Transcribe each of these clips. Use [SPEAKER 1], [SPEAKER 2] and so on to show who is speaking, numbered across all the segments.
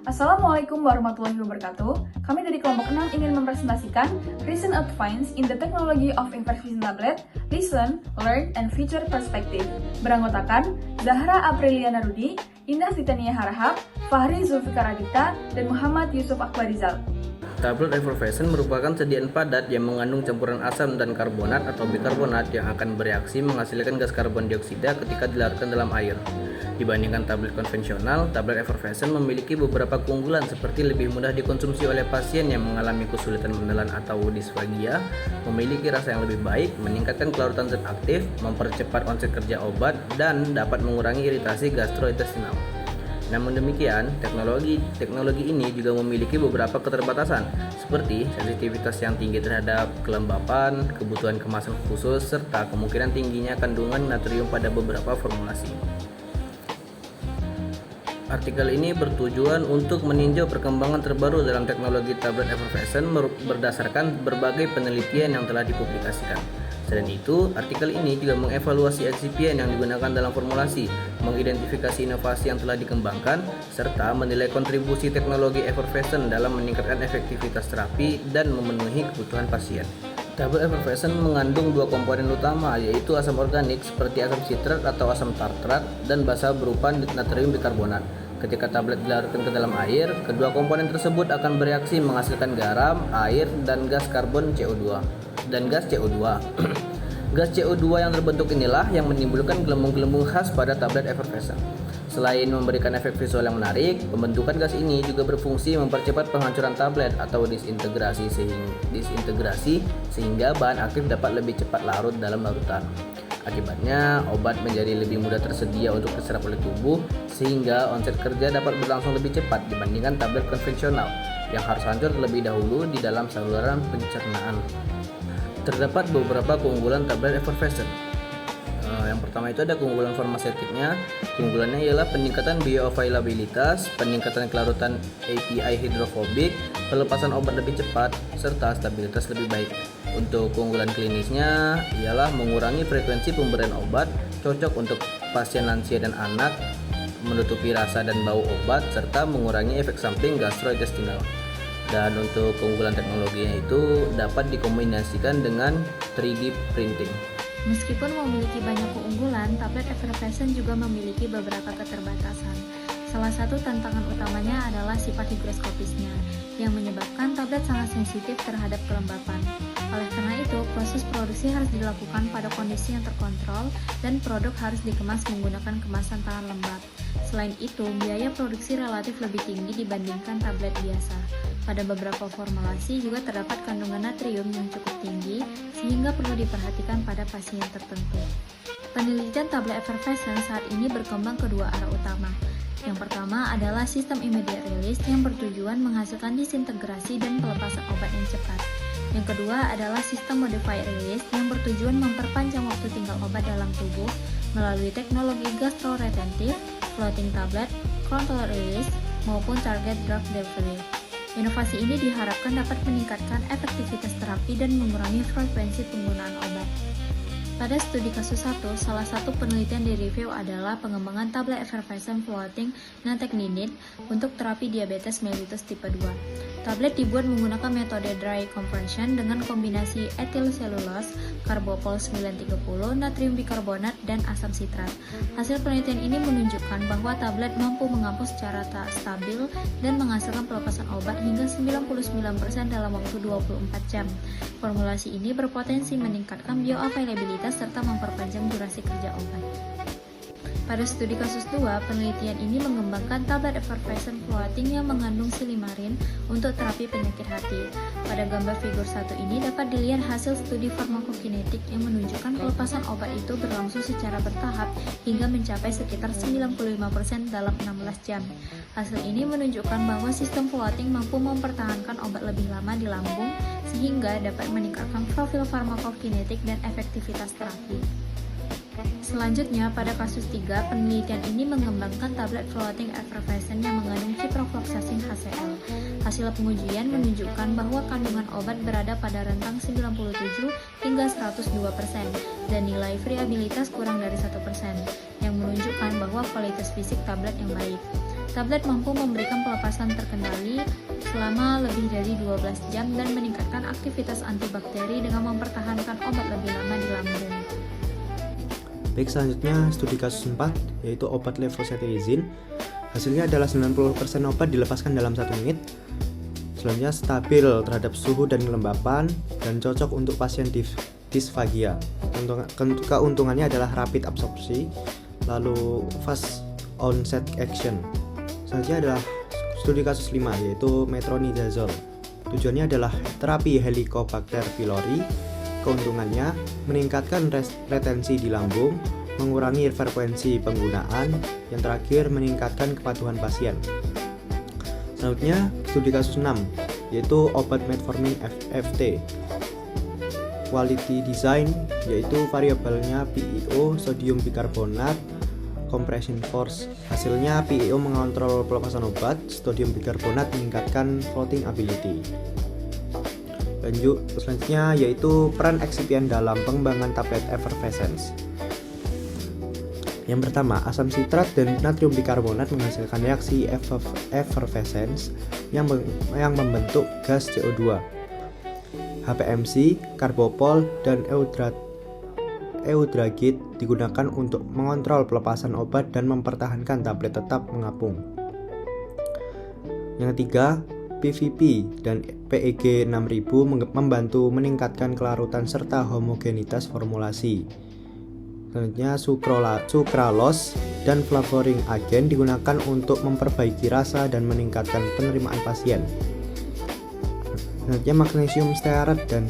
[SPEAKER 1] Assalamualaikum warahmatullahi wabarakatuh. Kami dari kelompok 6 ingin mempresentasikan Recent Advance in the Technology of Information Tablet, Listen, Learn, and Future Perspective. Beranggotakan Zahra Apriliana Rudi, Indah Titania Harahap, Fahri Zulfikar Adita, dan Muhammad Yusuf Akbarizal.
[SPEAKER 2] Tablet effervescent merupakan sediaan padat yang mengandung campuran asam dan karbonat atau bikarbonat yang akan bereaksi menghasilkan gas karbon dioksida ketika dilarutkan dalam air. Dibandingkan tablet konvensional, tablet effervescent memiliki beberapa keunggulan seperti lebih mudah dikonsumsi oleh pasien yang mengalami kesulitan menelan atau disfagia, memiliki rasa yang lebih baik, meningkatkan kelarutan zat aktif, mempercepat onset kerja obat, dan dapat mengurangi iritasi gastrointestinal. Namun demikian, teknologi ini juga memiliki beberapa keterbatasan, seperti sensitivitas yang tinggi terhadap kelembapan, kebutuhan kemasan khusus, serta kemungkinan tingginya kandungan natrium pada beberapa formulasi. Artikel ini bertujuan untuk meninjau perkembangan terbaru dalam teknologi tablet effervescent berdasarkan berbagai penelitian yang telah dipublikasikan. Selain itu, artikel ini juga mengevaluasi excipient yang digunakan dalam formulasi, mengidentifikasi inovasi yang telah dikembangkan, serta menilai kontribusi teknologi effervescent dalam meningkatkan efektivitas terapi dan memenuhi kebutuhan pasien. Tablet effervescent mengandung dua komponen utama, yaitu asam organik seperti asam sitrat atau asam tartrat dan basa berupa natrium bikarbonat. Ketika tablet dilarutkan ke dalam air, kedua komponen tersebut akan bereaksi menghasilkan garam, air, dan gas karbon CO2 dan gas CO2. Gas CO2 yang terbentuk inilah yang menimbulkan gelembung-gelembung khas pada tablet effervescent. Selain memberikan efek visual yang menarik, pembentukan gas ini juga berfungsi mempercepat penghancuran tablet atau disintegrasi sehingga bahan aktif dapat lebih cepat larut dalam larutan. Akibatnya, obat menjadi lebih mudah tersedia untuk diserap oleh tubuh sehingga onset kerja dapat berlangsung lebih cepat dibandingkan tablet konvensional yang harus hancur terlebih dahulu di dalam saluran pencernaan. Terdapat beberapa keunggulan tablet effervescent. Yang pertama itu ada keunggulan farmaseutiknya. Keunggulannya ialah peningkatan bioavailabilitas, peningkatan kelarutan API hidrofobik, pelepasan obat lebih cepat, serta stabilitas lebih baik. Untuk keunggulan klinisnya ialah mengurangi frekuensi pemberian obat, cocok untuk pasien lansia dan anak, menutupi rasa dan bau obat, serta mengurangi efek samping gastrointestinal. Dan untuk keunggulan teknologinya itu dapat dikombinasikan dengan 3D printing.
[SPEAKER 3] Meskipun memiliki banyak keunggulan, tablet effervescent juga memiliki beberapa keterbatasan. Salah satu tantangan utamanya adalah sifat higroskopisnya, yang menyebabkan tablet sangat sensitif terhadap kelembapan. Oleh karena itu, proses produksi harus dilakukan pada kondisi yang terkontrol dan produk harus dikemas menggunakan kemasan tahan lembab. Selain itu, biaya produksi relatif lebih tinggi dibandingkan tablet biasa. Pada beberapa formulasi juga terdapat kandungan natrium yang cukup tinggi sehingga perlu diperhatikan pada pasien tertentu. Penelitian tablet effervescent saat ini berkembang ke dua arah utama. Yang pertama adalah sistem immediate release yang bertujuan menghasilkan disintegrasi dan pelepasan obat yang cepat. Yang kedua adalah sistem modified release yang bertujuan memperpanjang waktu tinggal obat dalam tubuh melalui teknologi gastroretentif, floating tablet, controlled release, maupun target drug delivery. Inovasi ini diharapkan dapat meningkatkan efektivitas terapi dan mengurangi frekuensi penggunaan obat. Pada studi kasus 1, salah satu penelitian direview adalah pengembangan tablet effervescent floating nantekninib untuk terapi diabetes mellitus tipe 2. Tablet dibuat menggunakan metode dry compression dengan kombinasi etil selulose, karbopol 930, natrium bikarbonat, dan asam sitrat. Hasil penelitian ini menunjukkan bahwa tablet mampu menghapus secara stabil dan menghasilkan pelepasan obat hingga 99% dalam waktu 24 jam. Formulasi ini berpotensi meningkatkan bioavailabilitas serta memperpanjang durasi kerja obat. Pada studi kasus 2, penelitian ini mengembangkan tablet effervescent floating yang mengandung silimarin untuk terapi penyakit hati. Pada gambar figur 1 ini dapat dilihat hasil studi farmakokinetik yang menunjukkan pelepasan obat itu berlangsung secara bertahap hingga mencapai sekitar 95% dalam 16 jam. Hasil ini menunjukkan bahwa sistem floating mampu mempertahankan obat lebih lama di lambung sehingga dapat meningkatkan profil farmakokinetik dan efektivitas terapi. Selanjutnya, pada kasus 3, penelitian ini mengembangkan tablet floating effervescent yang mengandung ciprofloxacin HCl. Hasil pengujian menunjukkan bahwa kandungan obat berada pada rentang 97 hingga 102% dan nilai friabilitas kurang dari 1%, yang menunjukkan bahwa kualitas fisik tablet yang baik. Tablet mampu memberikan pelepasan terkendali selama lebih dari 12 jam dan meningkatkan aktivitas antibakteri dengan mempertahankan obat lebih lama di lambung.
[SPEAKER 4] Baik, selanjutnya studi kasus 4 yaitu obat levocetirizine. Hasilnya adalah 90% obat dilepaskan dalam 1 menit. Selanjutnya stabil terhadap suhu dan kelembapan dan cocok untuk pasien disfagia. Keuntungannya adalah rapid absorpsi, lalu fast onset action. Selanjutnya adalah studi kasus 5 yaitu metronidazole. Tujuannya adalah terapi Helicobacter pylori. Keuntungannya meningkatkan retensi di lambung, mengurangi frekuensi penggunaan, yang terakhir meningkatkan kepatuhan pasien. Selanjutnya studi kasus 6 yaitu obat metformin FT. Quality design yaitu variabelnya PiO, sodium bikarbonat, compression force. Hasilnya PiO mengontrol pelepasan obat, sodium bikarbonat meningkatkan floating ability. Lanjut selanjutnya yaitu peran eksipien dalam pengembangan tablet effervescence. Yang pertama, asam sitrat dan natrium bikarbonat menghasilkan reaksi effervescence yang membentuk gas CO2. HPMC, karbopol, dan eudragit digunakan untuk mengontrol pelepasan obat dan mempertahankan tablet tetap mengapung. Yang ketiga, PVP dan PEG 6000 membantu meningkatkan kelarutan serta homogenitas formulasi. Selanjutnya, sucralose dan flavoring agen digunakan untuk memperbaiki rasa dan meningkatkan penerimaan pasien. Selanjutnya, magnesium stearat dan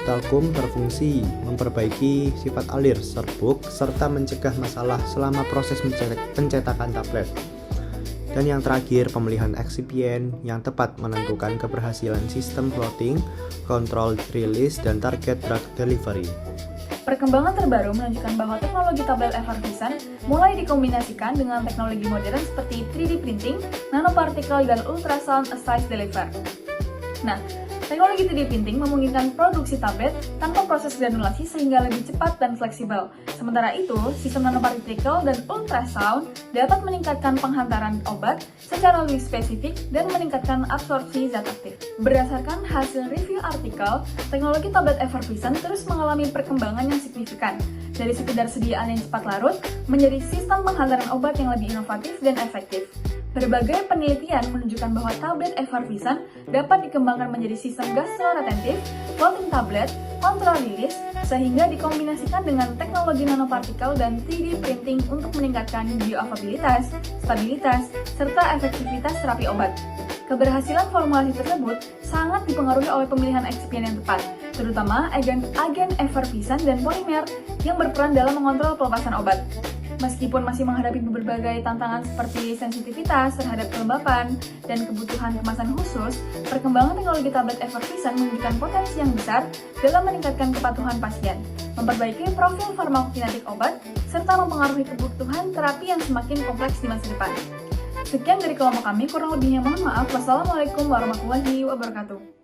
[SPEAKER 4] talkum berfungsi memperbaiki sifat alir serbuk serta mencegah masalah selama proses pencetakan tablet. Dan yang terakhir, pemilihan eksipien yang tepat menentukan keberhasilan sistem floating, control release, dan target drug delivery.
[SPEAKER 1] Perkembangan terbaru menunjukkan bahwa teknologi tablet effervescent mulai dikombinasikan dengan teknologi modern seperti 3D printing, nanopartikel, dan ultrasound assist deliver. Nah, teknologi 3D printing memungkinkan produksi tablet tanpa proses granulasi sehingga lebih cepat dan fleksibel. Sementara itu, sistem nanopartikel dan ultrasound dapat meningkatkan penghantaran obat secara lebih spesifik dan meningkatkan absorpsi zat aktif. Berdasarkan hasil review artikel, teknologi tablet effervescent terus mengalami perkembangan yang signifikan. Dari sekedar sediaan yang cepat larut, menjadi sistem penghantaran obat yang lebih inovatif dan efektif. Berbagai penelitian menunjukkan bahwa tablet effervescent dapat dikembangkan menjadi sistem gastroretentif, floating tablet, control release, sehingga dikombinasikan dengan teknologi nanopartikel dan 3D printing untuk meningkatkan bioavailabilitas, stabilitas, serta efektivitas terapi obat. Keberhasilan formulasi tersebut sangat dipengaruhi oleh pemilihan eksipien yang tepat, terutama agen effervescent dan polimer yang berperan dalam mengontrol pelepasan obat. Meskipun masih menghadapi berbagai tantangan seperti sensitivitas terhadap kelembapan dan kebutuhan kemasan khusus, perkembangan teknologi tablet effervescent menunjukkan potensi yang besar dalam meningkatkan kepatuhan pasien, memperbaiki profil farmakokinetik obat, serta mempengaruhi kebutuhan terapi yang semakin kompleks di masa depan. Sekian dari kelompok kami, kurang lebihnya mohon maaf. Wassalamualaikum warahmatullahi wabarakatuh.